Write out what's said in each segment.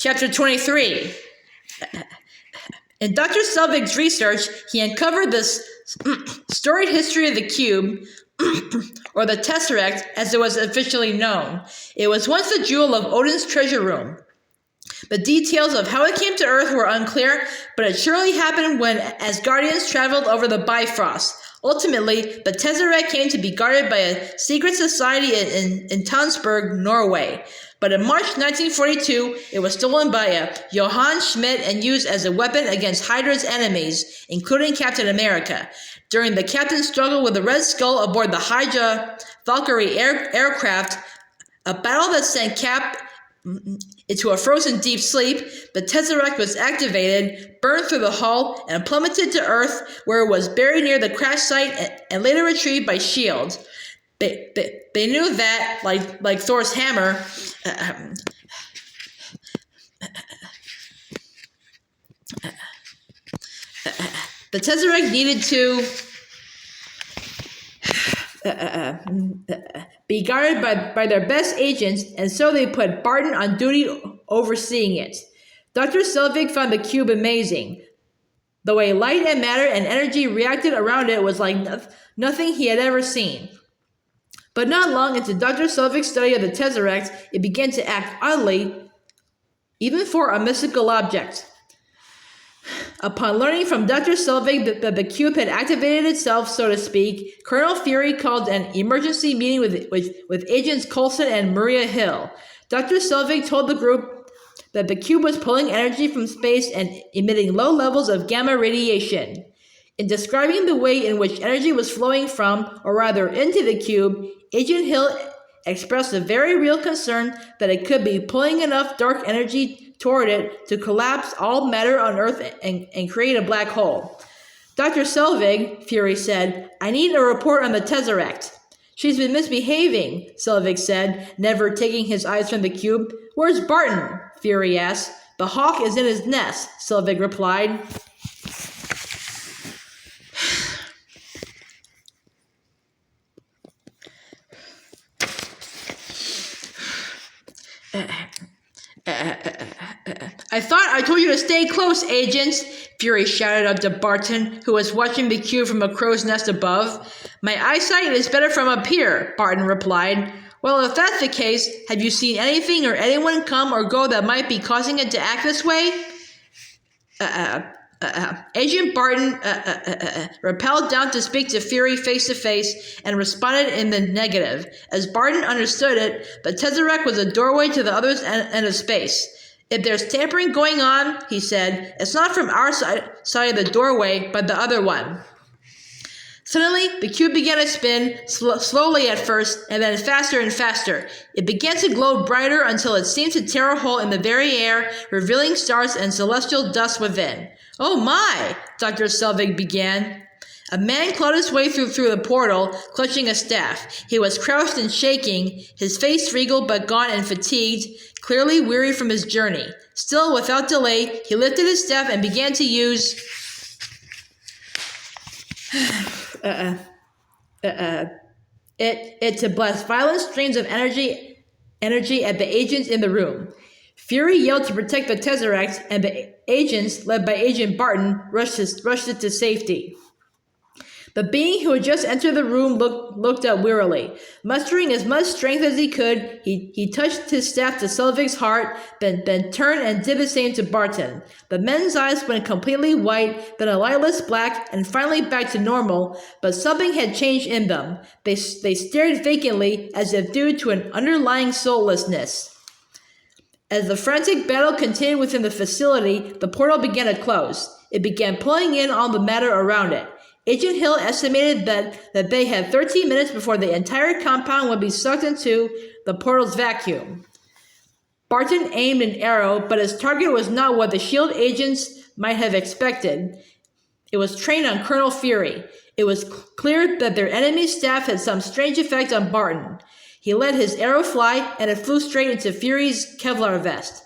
Chapter 23. In Dr. Selvig's research, he uncovered this storied history of the cube, or the Tesseract, as it was officially known. It was once the jewel of Odin's treasure room. The details of how it came to Earth were unclear, but it surely happened when Asgardians traveled over the Bifrost. Ultimately, the Tesseract came to be guarded by a secret society in Tønsberg, Norway. But in March 1942, it was stolen by a Johann Schmidt and used as a weapon against Hydra's enemies, including Captain America. During the captain's struggle with the Red Skull aboard the Hydra Valkyrie aircraft, a battle that sent Cap into a frozen deep sleep, the Tesseract was activated, burned through the hull, and plummeted to Earth, where it was buried near the crash site and later retrieved by S.H.I.E.L.D. They knew that, like Thor's hammer, the Tesseract needed to be guarded by their best agents, and so they put Barton on duty overseeing it. Dr. Selvig found the cube amazing. The way light and matter and energy reacted around it was like nothing he had ever seen. But not long into Dr. Selvig's study of the Tesseract, it began to act oddly, even for a mystical object. Upon learning from Dr. Selvig that the cube had activated itself, so to speak, Colonel Fury called an emergency meeting with agents Coulson and Maria Hill. Dr. Selvig told the group that the cube was pulling energy from space and emitting low levels of gamma radiation. In describing the way in which energy was flowing from, or rather into the cube, Agent Hill expressed a very real concern that it could be pulling enough dark energy toward it to collapse all matter on Earth and create a black hole. Dr. Selvig, Fury said, I need a report on the Tesseract. She's been misbehaving, Selvig said, never taking his eyes from the cube. Where's Barton? Fury asked. The hawk is in his nest, Selvig replied. I thought I told you to stay close, agents, Fury shouted up to Barton, who was watching the cube from a crow's nest above. My eyesight is better from up here, Barton replied. Well, if that's the case, have you seen anything or anyone come or go that might be causing it to act this way? Agent Barton rappelled down to speak to Fury face to face and responded in the negative. As Barton understood it, the Tesseract was a doorway to the other end of space. If there's tampering going on, he said, it's not from our side of the doorway, but the other one. Suddenly, the cube began to spin, slowly at first, and then faster and faster. It began to glow brighter until it seemed to tear a hole in the very air, revealing stars and celestial dust within. Oh my, Dr. Selvig began. A man clawed his way through the portal, clutching a staff. He was crouched and shaking, his face regal but gaunt and fatigued, clearly weary from his journey. Still, without delay, he lifted his staff and began to use it to blast violent streams of energy at the agents in the room. Fury yelled to protect the Tesseract, and the agents, led by Agent Barton, rushed it to safety. The being who had just entered the room looked up wearily. Mustering as much strength as he could, he touched his staff to Selvig's heart, then turned and did the same to Barton. The men's eyes went completely white, then a lightless black, and finally back to normal, but something had changed in them. They stared vacantly, as if due to an underlying soullessness. As the frantic battle continued within the facility, the portal began to close. It began pulling in all the matter around it. Agent Hill estimated that they had 13 minutes before the entire compound would be sucked into the portal's vacuum. Barton aimed an arrow, but his target was not what the S.H.I.E.L.D. agents might have expected. It was trained on Colonel Fury. It was clear that their enemy's staff had some strange effect on Barton. He let his arrow fly, and it flew straight into Fury's Kevlar vest.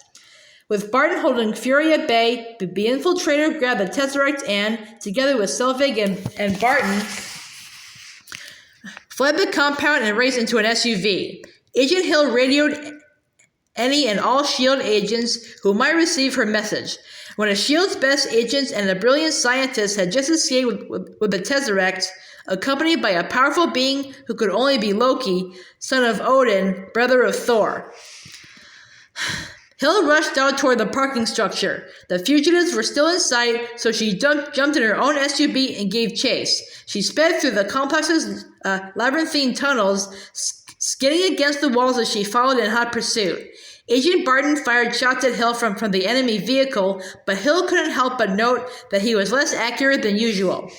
With Barton holding Fury at bay, the infiltrator grabbed the Tesseract and, together with Selvig and Barton, fled the compound and raced into an SUV. Agent Hill radioed any and all S.H.I.E.L.D. agents who might receive her message. One of S.H.I.E.L.D's best agents and a brilliant scientist had just escaped with the Tesseract, accompanied by a powerful being who could only be Loki, son of Odin, brother of Thor. Hill rushed out toward the parking structure. The fugitives were still in sight, so she jumped in her own SUV and gave chase. She sped through the complex's labyrinthine tunnels, skidding against the walls as she followed in hot pursuit. Agent Barton fired shots at Hill from the enemy vehicle, but Hill couldn't help but note that he was less accurate than usual.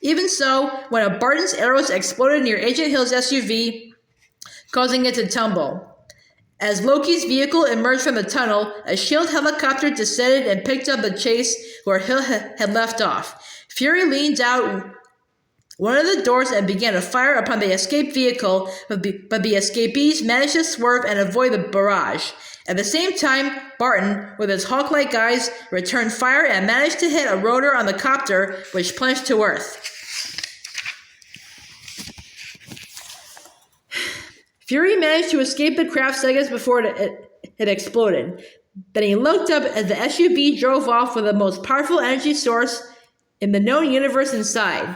Even so, one of Barton's arrows exploded near Agent Hill's SUV, causing it to tumble. As Loki's vehicle emerged from the tunnel, a S.H.I.E.L.D. helicopter descended and picked up the chase where Hill had left off. Fury leaned out one of the doors and began to fire upon the escaped vehicle, but the escapees managed to swerve and avoid the barrage. At the same time, Barton, with his hawk-like eyes, returned fire and managed to hit a rotor on the copter, which plunged to Earth. Fury managed to escape the craft seconds before it exploded. Then he looked up as the SUV drove off with the most powerful energy source in the known universe inside.